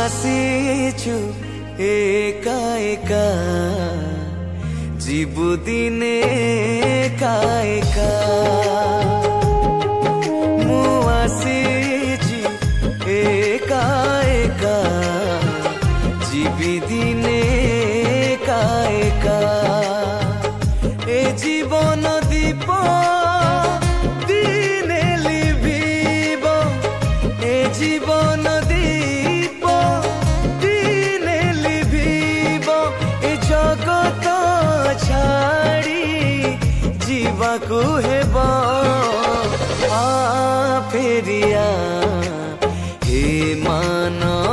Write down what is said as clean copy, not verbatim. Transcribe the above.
ଆସିଛୁ ଏକା ଏକା ଯିବୁ ଦିନେ ଏକା ଏକା ମୁଁ ଆସିଛି ଏକା ଏକା ଯିବି ଦିନେ ଏକା ଏକା ଏ ଜୀବନ ଦୀପ ଦିନେ ଲିଭିବ ଏ ଜୀବନ ଦୀପ ଦିନେ ଲିଭିବ ଏ ଜଗତ ଛାଡ଼ି ଯିବାକୁ ହେବ ଫେରିଆ ହେ ମାନ